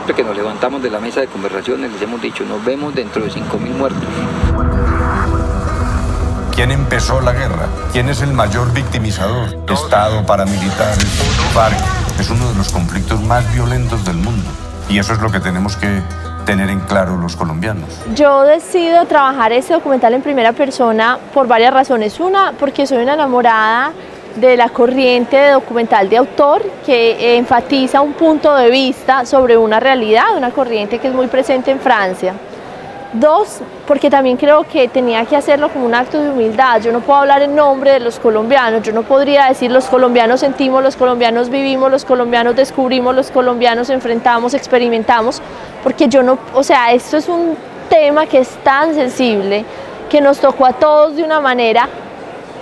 siempre que nos levantamos de la mesa de conversaciones les hemos dicho, nos vemos dentro de 5.000 muertos. ¿Quién empezó la guerra? ¿Quién es el mayor victimizador? Estado, paramilitares, FARC. Es uno de los conflictos más violentos del mundo. Y eso es lo que tenemos que tener en claro los colombianos. Yo decido trabajar este documental en primera persona por varias razones. Una, porque soy una enamorada de la corriente de documental de autor que enfatiza un punto de vista sobre una realidad, una corriente que es muy presente en Francia. Dos, porque también creo que tenía que hacerlo como un acto de humildad. Yo no puedo hablar en nombre de los colombianos, yo no podría decir los colombianos sentimos, los colombianos vivimos, los colombianos descubrimos, los colombianos enfrentamos, experimentamos, porque yo no, o sea, esto es un tema que es tan sensible, que nos tocó a todos de una manera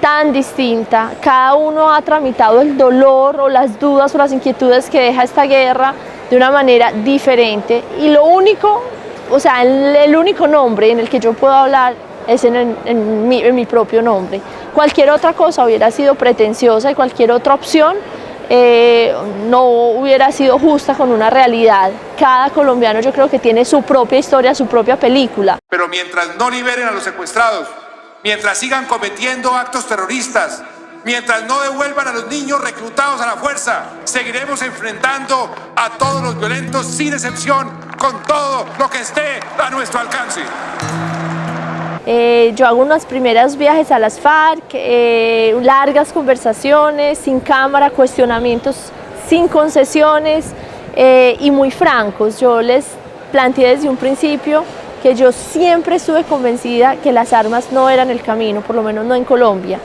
tan distinta. Cada uno ha tramitado el dolor o las dudas o las inquietudes que deja esta guerra de una manera diferente, y lo único, o sea, el único nombre en el que yo puedo hablar es en mi propio nombre. Cualquier otra cosa hubiera sido pretenciosa y cualquier otra opción no hubiera sido justa con una realidad. Cada colombiano yo creo que tiene su propia historia, su propia película. Pero mientras no liberen a los secuestrados, mientras sigan cometiendo actos terroristas, mientras no devuelvan a los niños reclutados a la fuerza, seguiremos enfrentando a todos los violentos sin excepción, con todo lo que esté a nuestro alcance. Yo hago unos primeros viajes a las FARC, largas conversaciones, sin cámara, cuestionamientos sin concesiones y muy francos. Yo les planteé desde un principio que yo siempre estuve convencida que las armas no eran el camino, por lo menos no en Colombia.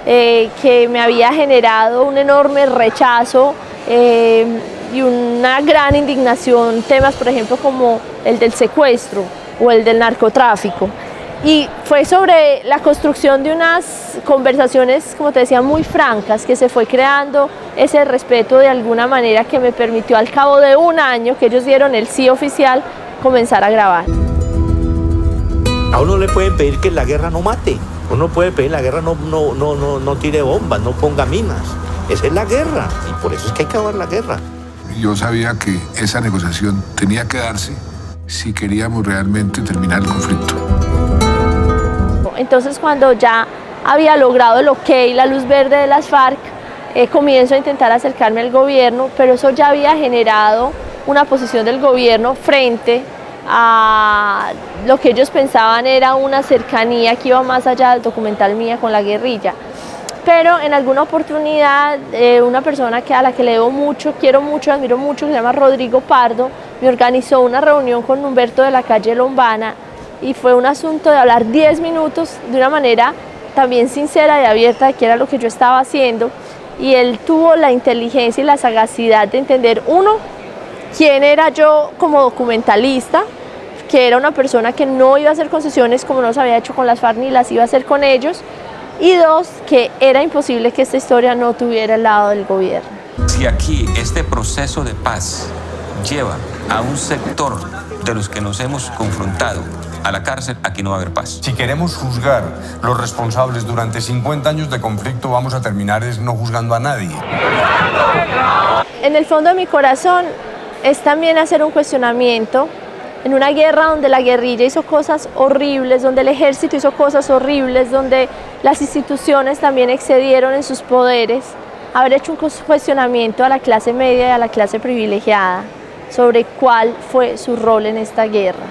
Que me había generado un enorme rechazo y una gran indignación temas, por ejemplo, como el del secuestro o el del narcotráfico. Y fue sobre la construcción de unas conversaciones, como te decía, muy francas, que se fue creando ese respeto de alguna manera que me permitió al cabo de un año que ellos dieron el sí oficial, comenzar a grabar. A uno le pueden pedir que la guerra no mate. Uno puede pedir la guerra no tire bombas, no ponga minas. Esa es la guerra y por eso es que hay que acabar la guerra. Yo sabía que esa negociación tenía que darse si queríamos realmente terminar el conflicto. Entonces, cuando ya había logrado el ok, la luz verde de las FARC, comienzo a intentar acercarme al gobierno, pero eso ya había generado una posición del gobierno frente a lo que ellos pensaban era una cercanía que iba más allá del documental mía con la guerrilla. Pero en alguna oportunidad una persona a la que le debo mucho, quiero mucho, admiro mucho, que se llama Rodrigo Pardo, me organizó una reunión con Humberto de la calle Lombana y fue un asunto de hablar 10 minutos de una manera también sincera y abierta de qué era lo que yo estaba haciendo, y él tuvo la inteligencia y la sagacidad de entender, uno, quién era yo como documentalista, que era una persona que no iba a hacer concesiones como no las había hecho con las FARC ni las iba a hacer con ellos, y dos, que era imposible que esta historia no tuviera el lado del gobierno. Si aquí este proceso de paz lleva a un sector de los que nos hemos confrontado a la cárcel, aquí no va a haber paz. Si queremos juzgar los responsables durante 50 años de conflicto, vamos a terminar no juzgando a nadie. En el fondo de mi corazón es también hacer un cuestionamiento en una guerra donde la guerrilla hizo cosas horribles, donde el ejército hizo cosas horribles, donde las instituciones también excedieron en sus poderes, haber hecho un cuestionamiento a la clase media y a la clase privilegiada sobre cuál fue su rol en esta guerra.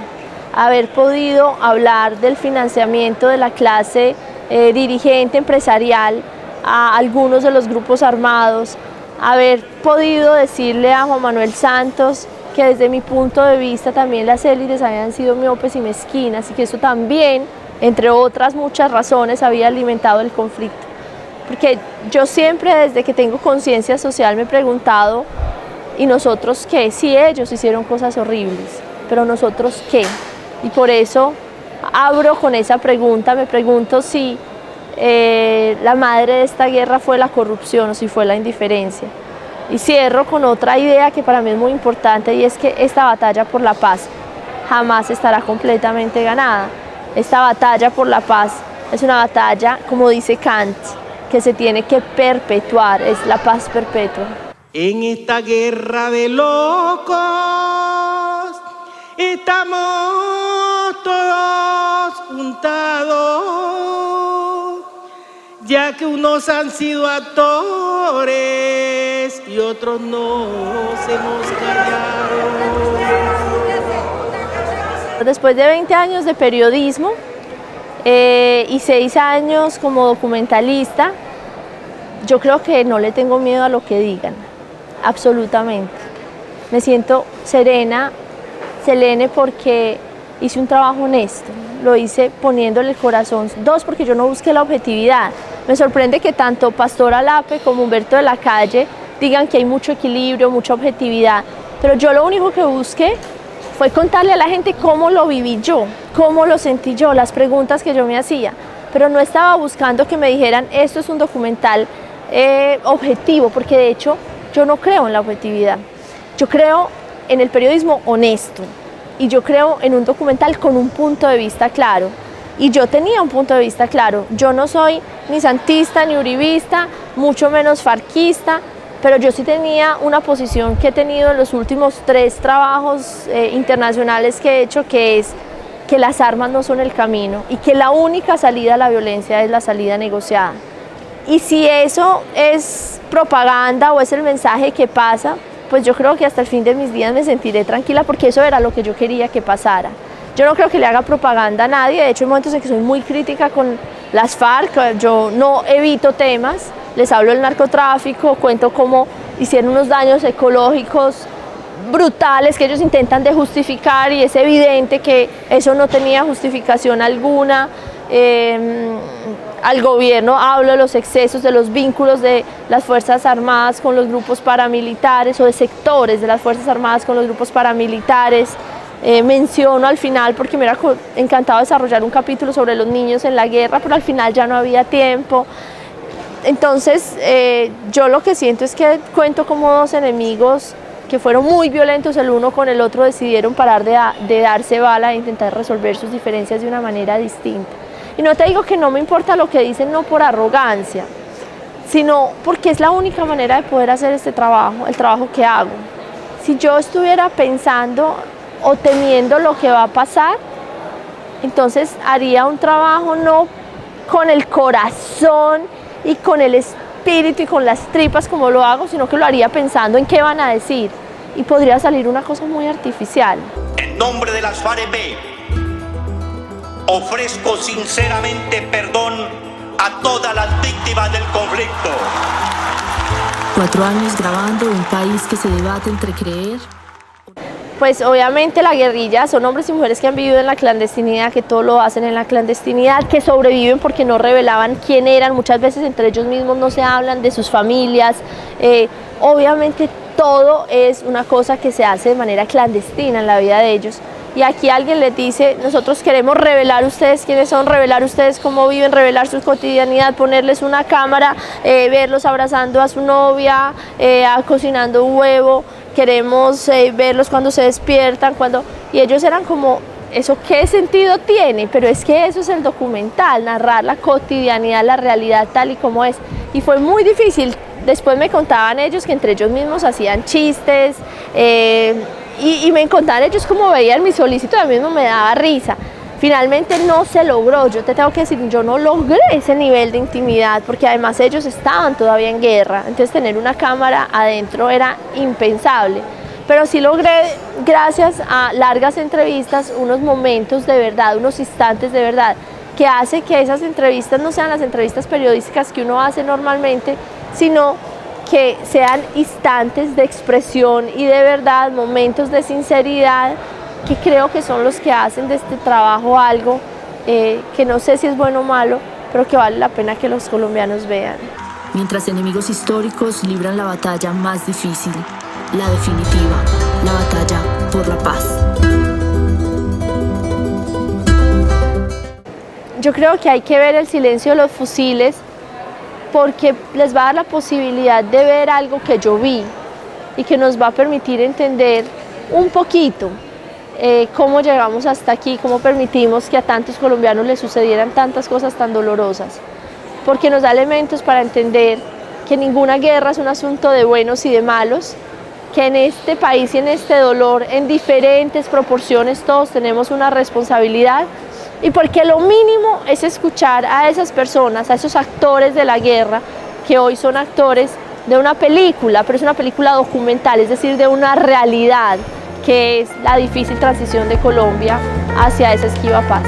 Haber podido hablar del financiamiento de la clase dirigente empresarial a algunos de los grupos armados, haber podido decirle a Juan Manuel Santos que desde mi punto de vista también las élites habían sido miopes y mezquinas y que eso también, entre otras muchas razones, había alimentado el conflicto. Porque yo siempre, desde que tengo conciencia social, me he preguntado, ¿y nosotros qué? Sí, ellos hicieron cosas horribles, pero ¿nosotros qué? Y por eso abro con esa pregunta, me pregunto si la madre de esta guerra fue la corrupción o si fue la indiferencia. Y cierro con otra idea que para mí es muy importante, y es que esta batalla por la paz jamás estará completamente ganada. Esta batalla por la paz es una batalla, como dice Kant, que se tiene que perpetuar, es la paz perpetua. En esta guerra de locos estamos todos juntados, ya que unos han sido actores y otros no se nos callaron. Después de 20 años de periodismo y 6 años como documentalista, yo creo que no le tengo miedo a lo que digan, absolutamente. Me siento serena, selene, porque hice un trabajo honesto, lo hice poniéndole el corazón. 2, porque yo no busqué la objetividad. Me sorprende que tanto Pastor Alape como Humberto de la Calle digan que hay mucho equilibrio, mucha objetividad, pero yo lo único que busqué fue contarle a la gente cómo lo viví yo, cómo lo sentí yo, las preguntas que yo me hacía, pero no estaba buscando que me dijeran esto es un documental objetivo, porque de hecho yo no creo en la objetividad, yo creo en el periodismo honesto y yo creo en un documental con un punto de vista claro, y yo tenía un punto de vista claro. Yo no soy ni santista ni uribista, mucho menos farquista, pero yo sí tenía una posición que he tenido en los últimos 3 trabajos internacionales que he hecho, que es que las armas no son el camino y que la única salida a la violencia es la salida negociada. Y si eso es propaganda o es el mensaje que pasa, pues yo creo que hasta el fin de mis días me sentiré tranquila, porque eso era lo que yo quería que pasara. Yo no creo que le haga propaganda a nadie, de hecho hay momentos en que soy muy crítica con las FARC, yo no evito temas, les hablo del narcotráfico, cuento cómo hicieron unos daños ecológicos brutales que ellos intentan de justificar, y es evidente que eso no tenía justificación alguna. Al gobierno hablo de los excesos, de los vínculos de las Fuerzas Armadas con los grupos paramilitares, o de sectores de las Fuerzas Armadas con los grupos paramilitares. Menciono al final, porque me hubiera encantado desarrollar un capítulo sobre los niños en la guerra, pero al final ya no había tiempo. Entonces, yo lo que siento es que cuento como 2 enemigos que fueron muy violentos el uno con el otro decidieron parar de darse bala e intentar resolver sus diferencias de una manera distinta. Y no te digo que no me importa lo que dicen, no por arrogancia, sino porque es la única manera de poder hacer este trabajo, el trabajo que hago. Si yo estuviera pensando o temiendo lo que va a pasar, entonces haría un trabajo no con el corazón y con el espíritu y con las tripas como lo hago, sino que lo haría pensando en qué van a decir, y podría salir una cosa muy artificial. En nombre de las FAREP, ofrezco sinceramente perdón a todas las víctimas del conflicto. 4 años grabando un país que se debate entre creer. Pues obviamente la guerrilla son hombres y mujeres que han vivido en la clandestinidad, que todo lo hacen en la clandestinidad, que sobreviven porque no revelaban quién eran, muchas veces entre ellos mismos no se hablan de sus familias. Obviamente todo es una cosa que se hace de manera clandestina en la vida de ellos. Y aquí alguien les dice, nosotros queremos revelar ustedes quiénes son, revelar ustedes cómo viven, revelar su cotidianidad, ponerles una cámara, verlos abrazando a su novia, cocinando un huevo, queremos verlos cuando se despiertan, y ellos eran como, ¿eso qué sentido tiene? Pero es que eso es el documental, narrar la cotidianidad, la realidad tal y como es. Y fue muy difícil. Después me contaban ellos que entre ellos mismos hacían chistes, y me contaban ellos cómo veían mi solicitud, a mí mismo me daba risa. Finalmente no se logró, yo te tengo que decir, yo no logré ese nivel de intimidad, porque además ellos estaban todavía en guerra, entonces tener una cámara adentro era impensable. Pero sí logré, gracias a largas entrevistas, unos momentos de verdad, unos instantes de verdad, que hace que esas entrevistas no sean las entrevistas periodísticas que uno hace normalmente, sino que sean instantes de expresión y de verdad, momentos de sinceridad, que creo que son los que hacen de este trabajo algo que no sé si es bueno o malo, pero que vale la pena que los colombianos vean. Mientras enemigos históricos libran la batalla más difícil, la definitiva, la batalla por la paz. Yo creo que hay que ver el silencio de los fusiles, porque les va a dar la posibilidad de ver algo que yo vi y que nos va a permitir entender un poquito cómo llegamos hasta aquí, cómo permitimos que a tantos colombianos les sucedieran tantas cosas tan dolorosas, porque nos da elementos para entender que ninguna guerra es un asunto de buenos y de malos, que en este país y en este dolor, en diferentes proporciones, todos tenemos una responsabilidad, y porque lo mínimo es escuchar a esas personas, a esos actores de la guerra, que hoy son actores de una película, pero es una película documental, es decir, de una realidad, que es la difícil transición de Colombia hacia esa esquiva paz.